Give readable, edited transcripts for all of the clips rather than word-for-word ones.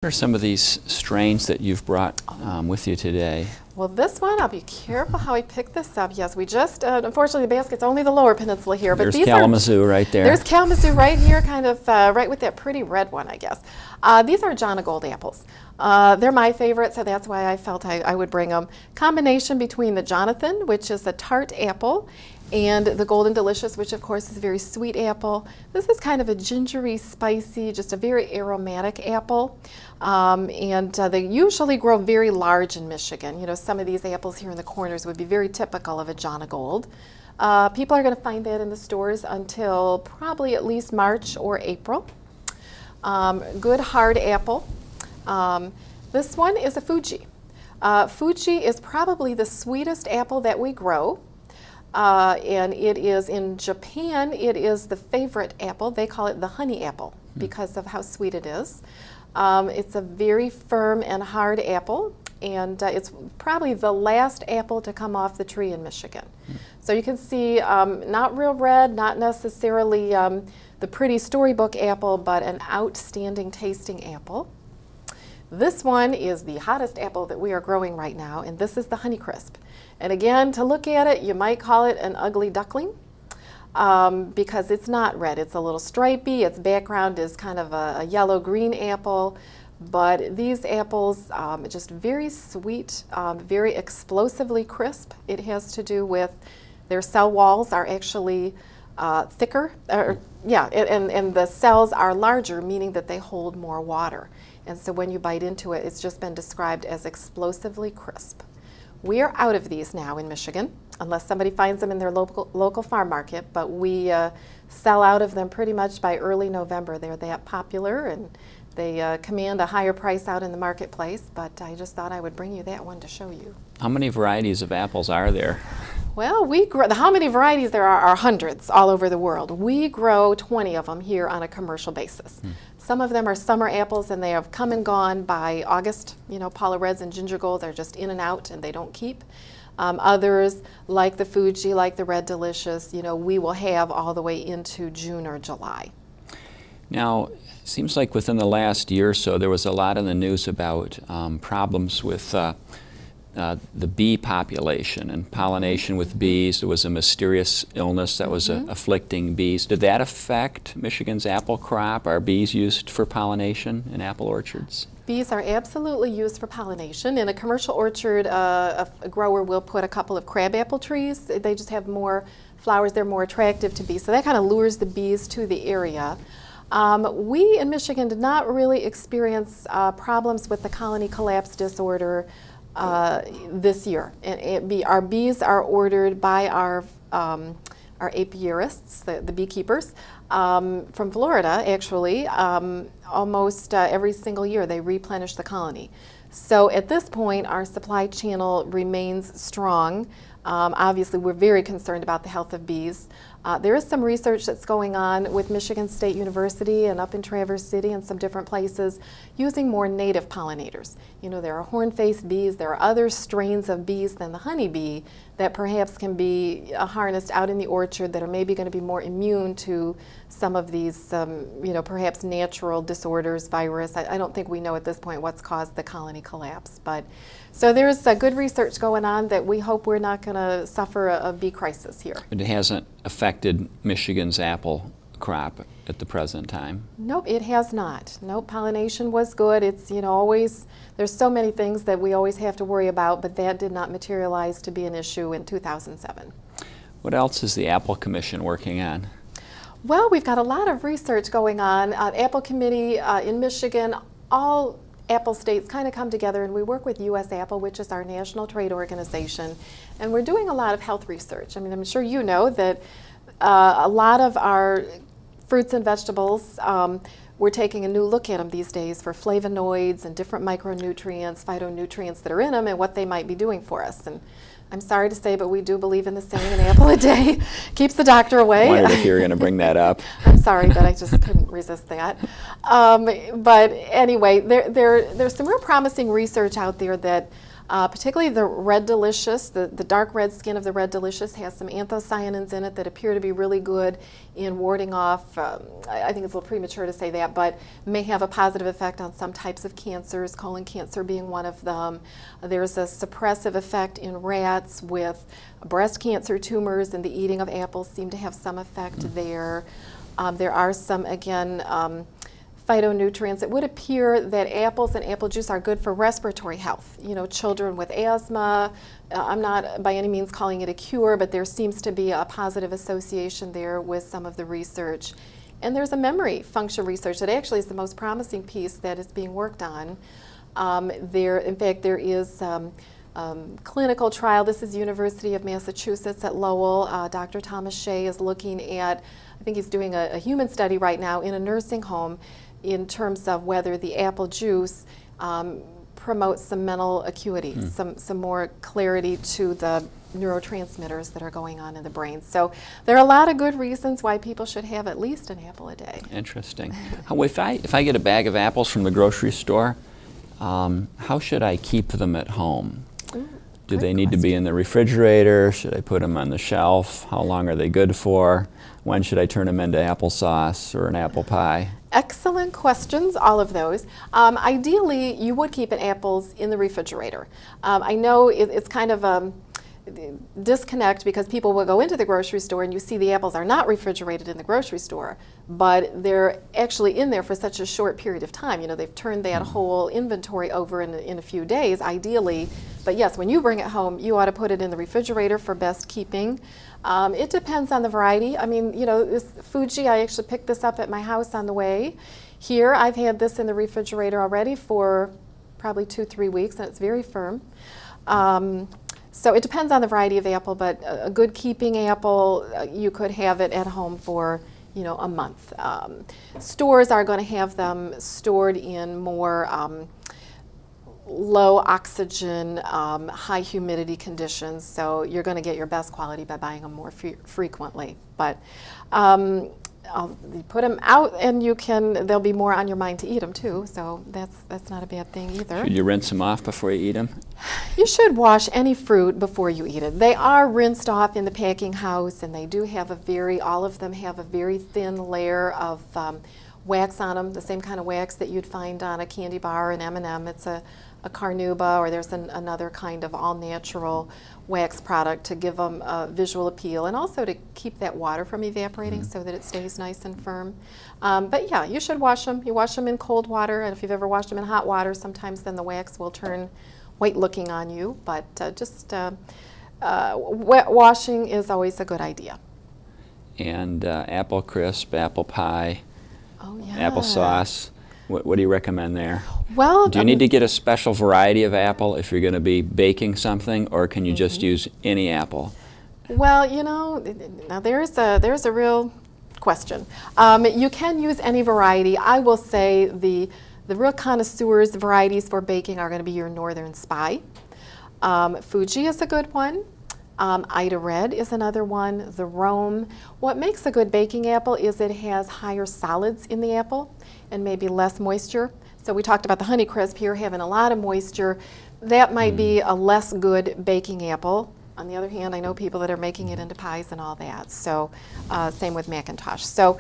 What are some of these strains that you've brought with you today? Well, this one, I'll be careful how I pick this up. Yes, we just, unfortunately, the basket's only the lower peninsula here. But There's these Kalamazoo right there. There's Kalamazoo right here, kind of right with that pretty red one, I guess. These are Jonagold apples. They're my favorite, so that's why I felt I would bring them. Combination between the Jonathan, which is a tart apple, and the Golden Delicious, which of course is a very sweet apple. This is kind of a gingery, spicy, just a very aromatic apple. They usually grow very large in Michigan. You know, some of these apples here in the corners would be very typical of a Jonagold. People are going to find that in the stores until probably at least March or April. Good hard apple. This one is a Fuji. Fuji is probably the sweetest apple that we grow. And it is in Japan, it is the favorite apple. They call it the honey apple because of how sweet it is. It's a very firm and hard apple, and it's probably the last apple to come off the tree in Michigan. So you can see not real red, not necessarily the pretty storybook apple, but an outstanding tasting apple. This one is the hottest apple that we are growing right now, and this is the Honeycrisp. And again, to look at it, you might call it an ugly duckling because it's not red. It's a little stripy. Its background is kind of a yellow-green apple. But these apples, just very sweet, very explosively crisp. It has to do with their cell walls are actually thicker, and the cells are larger, meaning that they hold more water. And so when you bite into it, it's just been described as explosively crisp. We are out of these now in Michigan, unless somebody finds them in their local farm market, but we sell out of them pretty much by early November. They're that popular, and they command a higher price out in the marketplace, but I just thought I would bring you that one to show you. How many varieties of apples are there? Well, we grow, how many varieties there are hundreds all over the world. We grow 20 of them here on a commercial basis. Some of them are summer apples, and they have come and gone by August. You know, Paula Reds and Ginger Golds are just in and out, and they don't keep. Others, like the Fuji, like the Red Delicious, you know, we will have all the way into June or July. Now, it seems like within the last year or so, there was a lot in the news about problems with the bee population and pollination with bees. There was a mysterious illness that was afflicting bees. Did that affect Michigan's apple crop? Are bees used for pollination in apple orchards? Bees are absolutely used for pollination. In a commercial orchard, a grower will put a couple of crabapple trees. They just have more flowers. They're more attractive to bees. So that kind of lures the bees to the area. We in Michigan did not really experience problems with the colony collapse disorder this year. Our bees are ordered by our apiarists, the beekeepers, from Florida, actually. Almost every single year they replenish the colony. So at this point, our supply channel remains strong. Obviously, we're very concerned about the health of bees. There is some research that's going on with Michigan State University and up in Traverse City and some different places using more native pollinators. You know, there are horn-faced bees, there are other strains of bees than the honeybee that perhaps can be harnessed out in the orchard that are maybe going to be more immune to some of these, you know, perhaps natural disorders, virus. I don't think we know at this point what's caused the colony collapse. But so there's good research going on that we hope we're not going to suffer a bee crisis here. It hasn't affected Michigan's apple crop at the present time? Nope, it has not. Nope, pollination was good. It's, you know, always, there's so many things that we always have to worry about, but that did not materialize to be an issue in 2007. What else is the Apple Commission working on? Well, we've got a lot of research going on. Apple Committee in Michigan, all Apple states kind of come together, and we work with U.S. Apple, which is our national trade organization, and we're doing a lot of health research. I mean, I'm sure you know that a lot of our fruits and vegetables, we're taking a new look at them these days for flavonoids and different micronutrients, phytonutrients that are in them and what they might be doing for us. And I'm sorry to say, but we do believe in the saying, an apple a day keeps the doctor away. I wondered if you were going to bring that up. I'm sorry, but I just couldn't resist that. But anyway, there's some real promising research out there that Particularly the Red Delicious, the dark red skin of the Red Delicious has some anthocyanins in it that appear to be really good in warding off, I think it's a little premature to say that, but may have a positive effect on some types of cancers, colon cancer being one of them. There's a suppressive effect in rats with breast cancer tumors, and the eating of apples seem to have some effect there. There are some, again, phytonutrients. It would appear that apples and apple juice are good for respiratory health. You know, children with asthma, I'm not by any means calling it a cure, but there seems to be a positive association there with some of the research. And there's a memory function research that actually is the most promising piece that is being worked on. In fact, there is clinical trial. This is University of Massachusetts at Lowell. Dr. Thomas Shea is looking at, I think he's doing a human study right now in a nursing home in terms of whether the apple juice promotes some mental acuity, some more clarity to the neurotransmitters that are going on in the brain. So there are a lot of good reasons why people should have at least an apple a day. Interesting. If I get a bag of apples from the grocery store, how should I keep them at home? Do they need to be in the refrigerator? Should I put them on the shelf? How long are they good for? When should I turn them into applesauce or an apple pie? Excellent questions, all of those. Ideally, you would keep apples in the refrigerator. I know it's kind of a disconnect because people will go into the grocery store and you see the apples are not refrigerated in the grocery store, but they're actually in there for such a short period of time. You know, they've turned that whole inventory over in a few days, ideally. But yes, when you bring it home, you ought to put it in the refrigerator for best keeping. It depends on the variety. I mean, you know, this Fuji, I actually picked this up at my house on the way here. I've had this in the refrigerator already for probably 2-3 weeks, and it's very firm. So it depends on the variety of apple, but a good keeping apple, you could have it at home for, you know, a month. Stores are going to have them stored in more low oxygen, high humidity conditions, so you're going to get your best quality by buying them more frequently. But you put them out, and there'll be more on your mind to eat them too. So that's not a bad thing either. Should you rinse them off before you eat them? You should wash any fruit before you eat it. They are rinsed off in the packing house, and they do have all of them have a very thin layer of wax on them, the same kind of wax that you'd find on a candy bar or an M&M. It's a carnauba, or there's another kind of all-natural wax product to give them a visual appeal and also to keep that water from evaporating so that it stays nice and firm. But yeah, you should wash them. You wash them in cold water, and if you've ever washed them in hot water, sometimes then the wax will turn white looking on you. But wet washing is always a good idea. And apple crisp, apple pie, yeah. applesauce. What do you recommend there? Well, do you need to get a special variety of apple if you're going to be baking something, or can you just use any apple? Well, you know, now there's a real question. You can use any variety. I will say the real connoisseurs varieties for baking are going to be your Northern Spy. Fuji is a good one. Ida Red is another one, the Rome. What makes a good baking apple is it has higher solids in the apple and maybe less moisture. So we talked about the Honeycrisp here having a lot of moisture. That might be a less good baking apple. On the other hand, I know people that are making it into pies and all that. So same with Macintosh. So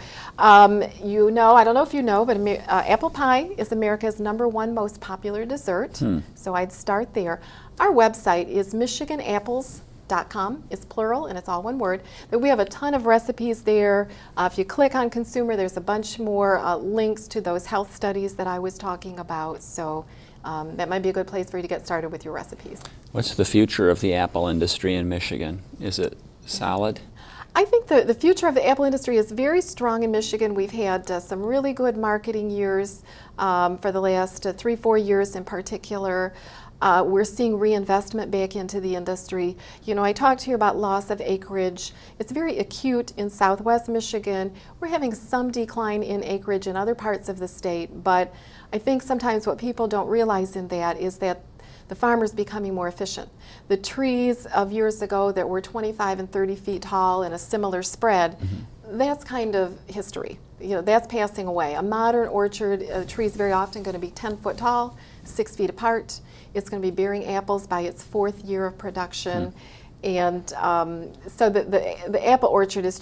you know, I don't know if you know, but apple pie is America's #1 most popular dessert. So I'd start there. Our website is michiganapples.com. It's plural and it's all one word. But we have a ton of recipes there. If you click on consumer, there's a bunch more links to those health studies that I was talking about. So that might be a good place for you to get started with your recipes. What's the future of the apple industry in Michigan? Is it solid? I think the future of the apple industry is very strong in Michigan. We've had some really good marketing years for the last 3-4 years in particular. We're seeing reinvestment back into the industry. You know, I talked to you about loss of acreage. It's very acute in Southwest Michigan. We're having some decline in acreage in other parts of the state, but I think sometimes what people don't realize in that is that the farmer's becoming more efficient. The trees of years ago that were 25 and 30 feet tall and a similar spread, that's kind of history. that's passing away. A modern orchard, a tree is very often going to be 10 foot tall, 6 feet apart. It's going to be bearing apples by its 4th year of production. And so the apple orchard is